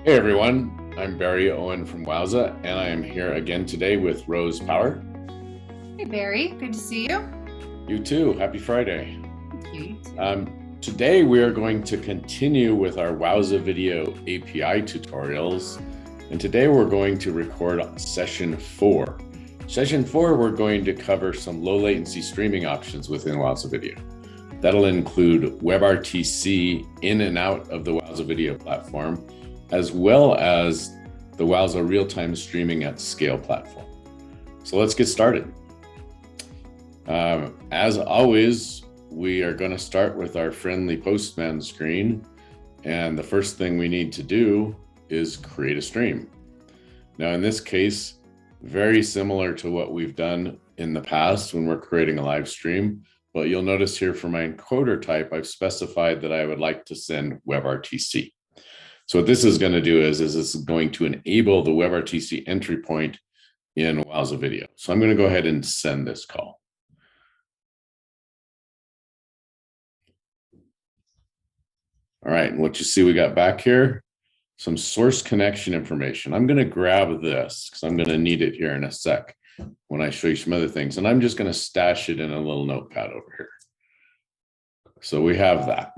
Hey everyone, I'm Barry Owen from Wowza, and I am here again today with Rose Power. Hey Barry, good to see you. You too, happy Friday. Thank you. Today we are going to continue with our Wowza video API tutorials, and today we're going to record session 4. Session 4, we're going to cover some low latency streaming options within Wowza Video. That'll include WebRTC in and out of the Wowza Video platform, as well as the Wowza RealTime Streaming at Scale platform. So let's get started. As always, we are going to start with our friendly postman screen. And the first thing we need to do is create a stream. Now, in this case, very similar to what we've done in the past when we're creating a live stream. But you'll notice here for my encoder type, I've specified that I would like to send WebRTC. So what this is going to do is this is going to enable the WebRTC entry point in Wowza Video. So I'm going to go ahead and send this call. All right, and what you see we got back here, some source connection information. I'm going to grab this because I'm going to need it here in a sec when I show you some other things. And I'm just going to stash it in a little notepad over here. So we have that.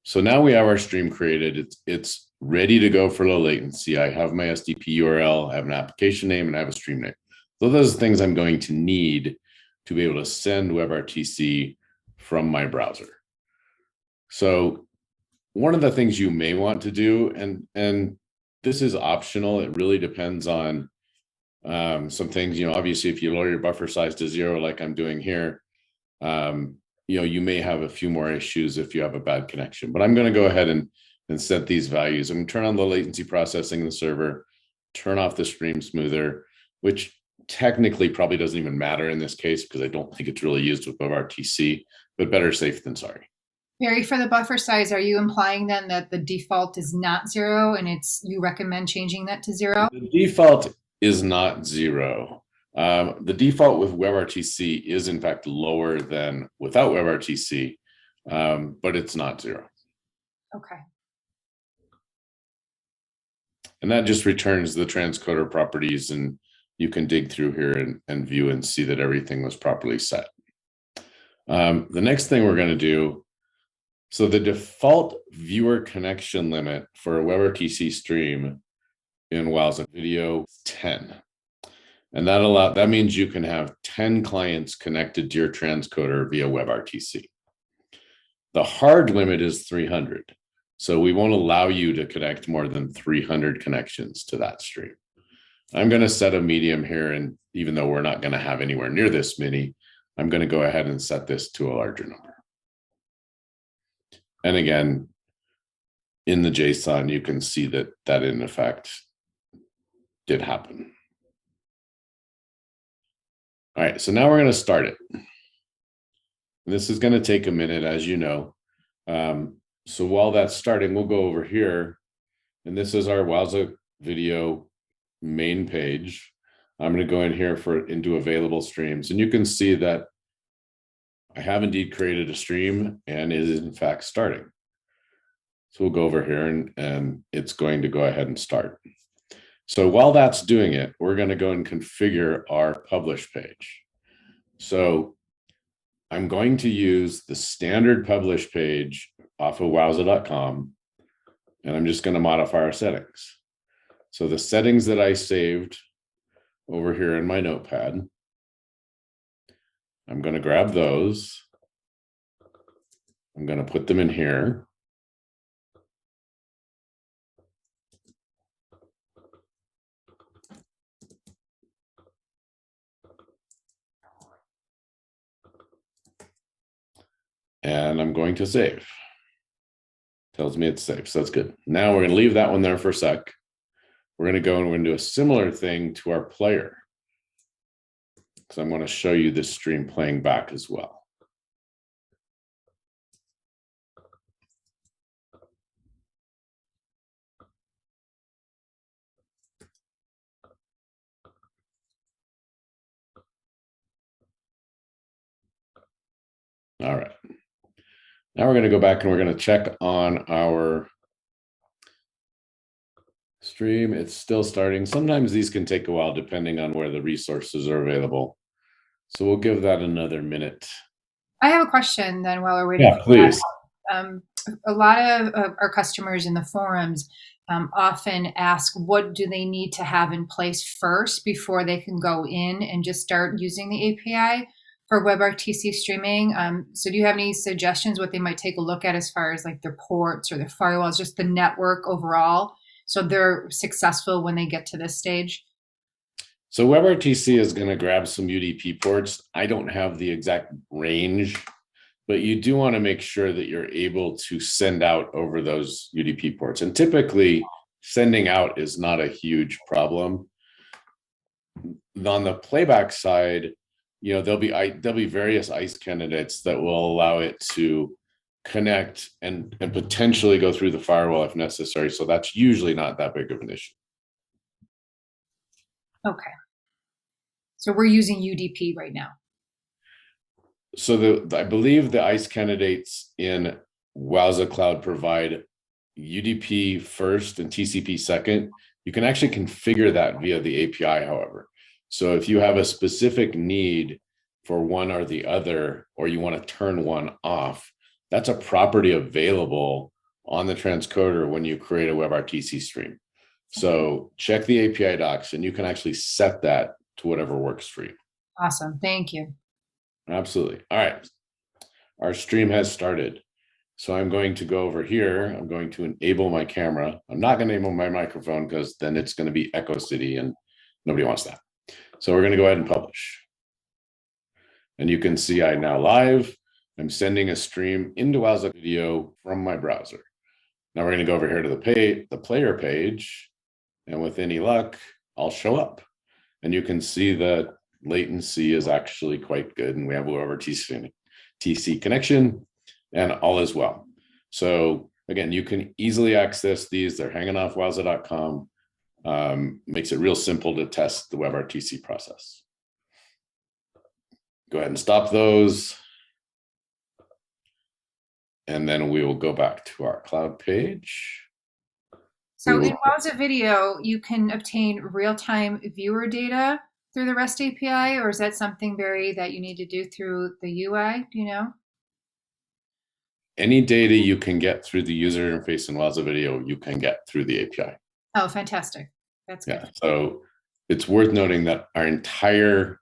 So now we have our stream created. It's ready to go for low latency. I have my SDP URL, I have an application name, and I have a stream name. So those are things I'm going to need to be able to send WebRTC from my browser. So one of the things you may want to do, and this is optional, it really depends on some things, obviously if you lower your buffer size to 0, like I'm doing here, you may have a few more issues if you have a bad connection, but I'm going to go ahead and set these values. I'm going to turn on the latency processing in the server, turn off the stream smoother, which technically probably doesn't even matter in this case because I don't think it's really used with WebRTC, but better safe than sorry. Barry, for the buffer size, are you implying then that the default is not 0 and you recommend changing that to 0? The default is not 0. The default with WebRTC is in fact lower than without WebRTC, but it's not 0. Okay. And that just returns the transcoder properties, and you can dig through here and view and see that everything was properly set. The next thing we're going to do, so the default viewer connection limit for a WebRTC stream in Wowza Video 10. And that means you can have 10 clients connected to your transcoder via WebRTC. The hard limit is 300. So we won't allow you to connect more than 300 connections to that stream. I'm going to set a medium here, and even though we're not going to have anywhere near this many, I'm going to go ahead and set this to a larger number. And again, in the JSON, you can see that in effect did happen. All right, so now we're going to start it. This is going to take a minute, as you know. So while that's starting, we'll go over here, and this is our Wowza Video main page. I'm going to go in here into available streams, and you can see that I have indeed created a stream and it is in fact starting. So we'll go over here and it's going to go ahead and start. So while that's doing it, we're going to go and configure our publish page. So I'm going to use the standard publish page off of wowza.com, and I'm just going to modify our settings. So the settings that I saved over here in my notepad, I'm going to grab those. I'm going to put them in here. And I'm going to save. Tells me it's safe, so that's good. Now we're going to leave that one there for a sec. We're going to go and we're going to do a similar thing to our player, because I'm going to show you this stream playing back as well. All right. Now we're going to go back and we're going to check on our Stream, it's still starting. Sometimes these can take a while depending on where the resources are available. So we'll give that another minute. I have a question then while we're waiting. Yeah, please. A lot of our customers in the forums often ask, what do they need to have in place first before they can go in and just start using the API for WebRTC streaming? So do you have any suggestions what they might take a look at as far as like their ports or their firewalls, just the network overall, so they're successful when they get to this stage? So WebRTC is going to grab some UDP ports. I don't have the exact range, but you do want to make sure that you're able to send out over those UDP ports. And typically sending out is not a huge problem. On the playback side, there'll be various ICE candidates that will allow it to connect and potentially go through the firewall if necessary. So that's usually not that big of an issue. Okay. So we're using UDP right now. So I believe the ICE candidates in Wowza Cloud provide UDP first and TCP second. You can actually configure that via the API, however. So if you have a specific need for one or the other, or you want to turn one off, that's a property available on the transcoder when you create a WebRTC stream. So check the API docs and you can actually set that to whatever works for you. Awesome. Thank you. Absolutely. All right. Our stream has started. So I'm going to go over here. I'm going to enable my camera. I'm not going to enable my microphone because then it's going to be Echo City and nobody wants that. So we're going to go ahead and publish. And you can see I'm now live. I'm sending a stream into Wowza video from my browser. Now we're going to go over here to the player page. And with any luck, I'll show up. And you can see that latency is actually quite good. And we have WebRTC TC connection and all is well. So again, you can easily access these. They're hanging off wowza.com. Makes it real simple to test the WebRTC process. Go ahead and stop those. And then we will go back to our cloud page. So in Wowza Video, you can obtain real-time viewer data through the REST API, or is that something, Barry, that you need to do through the UI? Do you know? Any data you can get through the user interface in Wowza Video, you can get through the API. Oh, fantastic. That's good. Yeah, so it's worth noting that our entire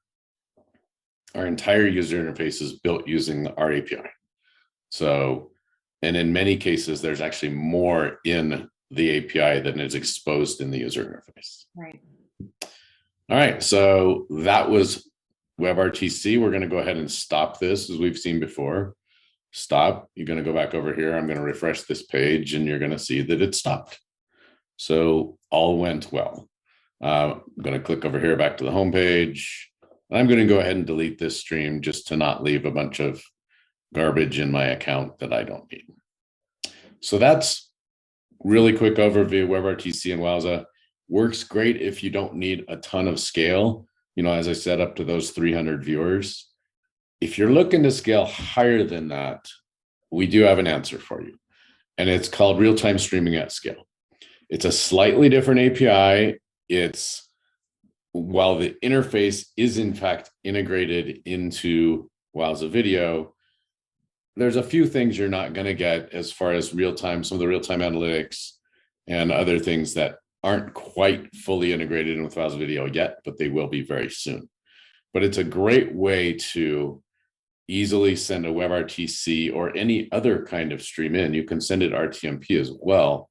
user interface is built using our API. So, and in many cases, there's actually more in the API than is exposed in the user interface. Right. All right, so that was WebRTC. We're going to go ahead and stop this as we've seen before. Stop. You're going to go back over here. I'm going to refresh this page and you're going to see that it stopped. So all went well. I'm going to click over here back to the home page. I'm going to go ahead and delete this stream just to not leave a bunch of garbage in my account that I don't need. So that's really quick overview of WebRTC and Wowza. Works great if you don't need a ton of scale. As I said, up to those 300 viewers. If you're looking to scale higher than that, we do have an answer for you. And it's called RealTime Streaming at Scale. It's a slightly different API. While the interface is in fact integrated into Wowza Video, there's a few things you're not going to get as far as real-time, some of the real-time analytics and other things that aren't quite fully integrated in with Wowza Video yet, but they will be very soon. But it's a great way to easily send a WebRTC or any other kind of stream in. You can send it RTMP as well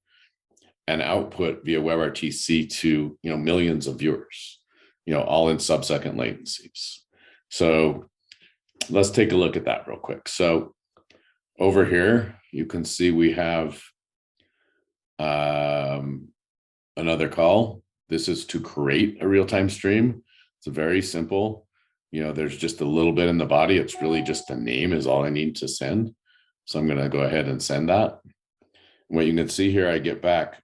and output via WebRTC to millions of viewers, all in sub-second latencies. So let's take a look at that real quick. So over here, you can see we have another call. This is to create a real-time stream. It's very simple. There's just a little bit in the body. It's really just a name is all I need to send. So I'm going to go ahead and send that. And what you can see here, I get back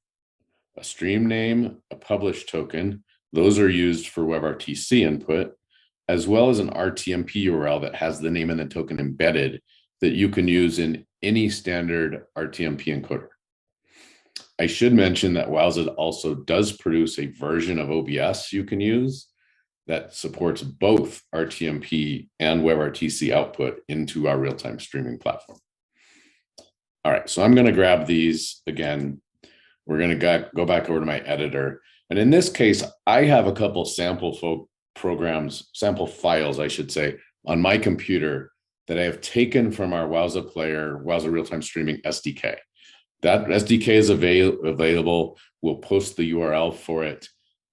a stream name, a publish token. Those are used for WebRTC input, as well as an RTMP URL that has the name and the token embedded that you can use in any standard RTMP encoder. I should mention that Wowza also does produce a version of OBS you can use that supports both RTMP and WebRTC output into our real-time streaming platform. All right, so I'm going to grab these again. We're going to go back over to my editor. And in this case, I have a couple sample programs, sample files, I should say, on my computer that I have taken from our Wowza player, Wowza real-time streaming SDK. That SDK is available. We'll post the URL for it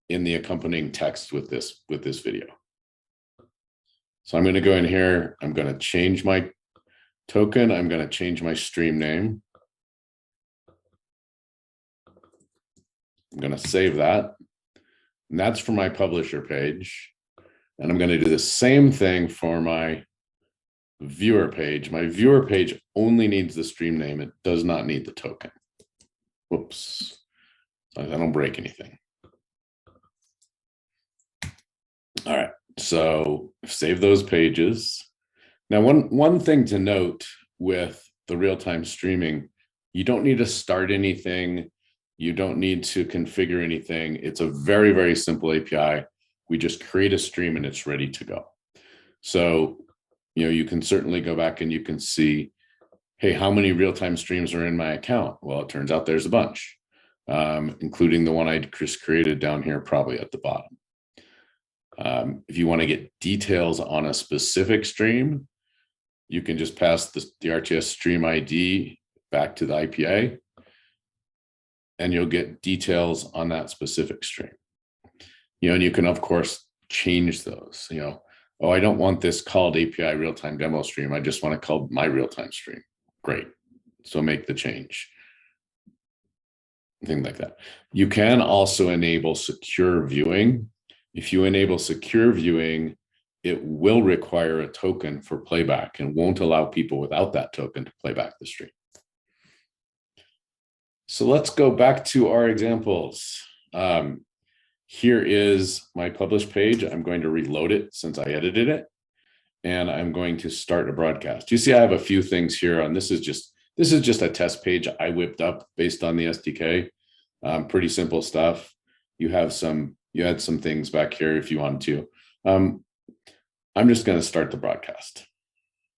in the accompanying text with this video. So I'm going to go in here. I'm going to change my token. I'm going to change my stream name. I'm going to save that. And that's for my publisher page. And I'm going to do the same thing for my viewer page. My viewer page only needs the stream name. It does not need the token. Whoops. I don't break anything. All right. So save those pages. Now, one thing to note with the real-time streaming, you don't need to start anything. You don't need to configure anything. It's a very, very simple API. We just create a stream and it's ready to go. So, you can certainly go back and you can see, hey, how many real-time streams are in my account? Well, it turns out there's a bunch, including the one I just created down here, probably at the bottom. If you want to get details on a specific stream, you can just pass the RTS stream ID back to the IPA, and you'll get details on that specific stream. And you can, of course, change those. Oh, I don't want this called API real-time demo stream. I just want it called my real-time stream. Great. So make the change. Things like that. You can also enable secure viewing. If you enable secure viewing, it will require a token for playback and won't allow people without that token to play back the stream. So let's go back to our examples. Here is my published page. I'm going to reload it since I edited it, and I'm going to start a broadcast. You see, I have a few things here, and this is just a test page I whipped up based on the SDK. Pretty simple stuff. You had some things back here if you wanted to. I'm just going to start the broadcast.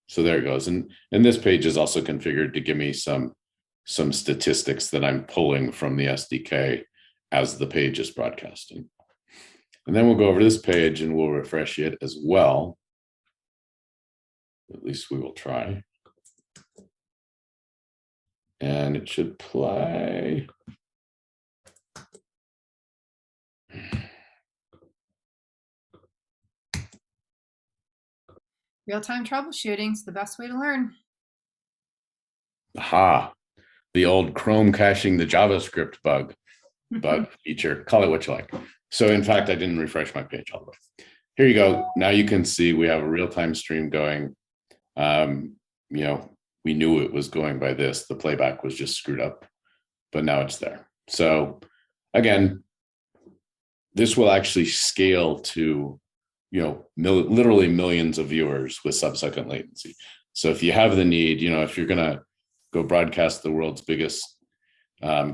So there it goes, and this page is also configured to give me some statistics that I'm pulling from the SDK as the page is broadcasting. And then we'll go over this page and we'll refresh it as well. At least we will try. And it should play. Real-time troubleshooting is the best way to learn. Aha, the old Chrome caching the JavaScript bug feature, call it what you like. So in fact, I didn't refresh my page all the way. Here you go. Now you can see we have a real-time stream going. We knew it was going by this. The playback was just screwed up, but now it's there. So again, this will actually scale to, literally millions of viewers with sub-second latency. So if you have the need, if you're gonna go broadcast the world's biggest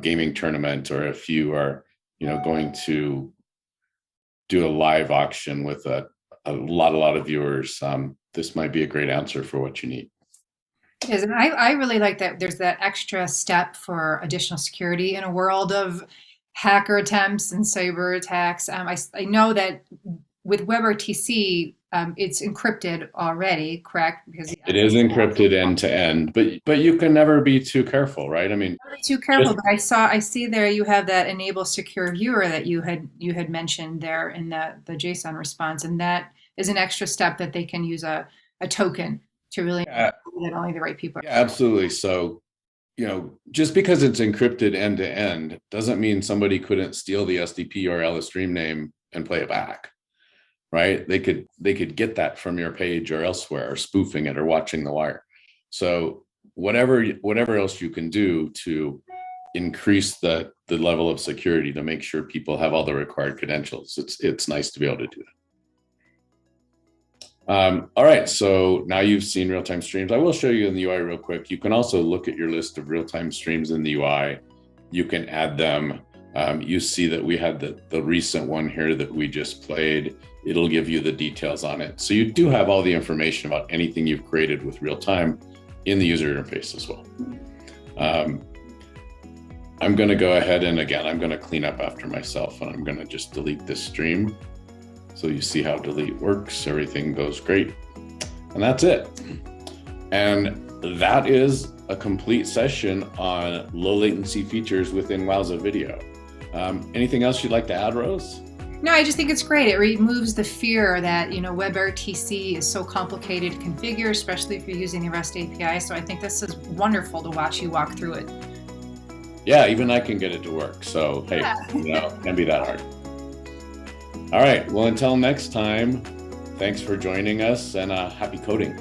gaming tournament, or if you are, going to do a live auction with a lot of viewers, this might be a great answer for what you need. It is, and I really like that there's that extra step for additional security in a world of hacker attempts and cyber attacks. I know that with WebRTC, it's encrypted already, correct? Because it is encrypted end to end, but you can never be too careful, right? I mean, not too careful. But I see there you have that enable secure viewer that you had mentioned there in the JSON response, and that is an extra step that they can use a token to really know that only the right people. Yeah, absolutely. So, just because it's encrypted end to end doesn't mean somebody couldn't steal the SDP URL, the stream name, and play it back. Right? They could get that from your page or elsewhere, or spoofing it or watching the wire. So whatever else you can do to increase the level of security to make sure people have all the required credentials, it's nice to be able to do that. All right, so now you've seen real-time streams. I will show you in the UI real quick. You can also look at your list of real-time streams in the UI you can add them. You see that we had the recent one here that we just played. It'll give you the details on it. So you do have all the information about anything you've created with RealTime in the user interface as well. I'm going to go ahead and again, I'm going to clean up after myself, and I'm going to just delete this stream. So you see how delete works. Everything goes great. And that's it. And that is a complete session on low latency features within Wowza Video. Anything else you'd like to add, Rose? No, I just think it's great. It removes the fear that, WebRTC is so complicated to configure, especially if you're using the REST API. So I think this is wonderful to watch you walk through it. Yeah, even I can get it to work. So, hey, it can't be that hard. All right. Well, until next time, thanks for joining us, and happy coding.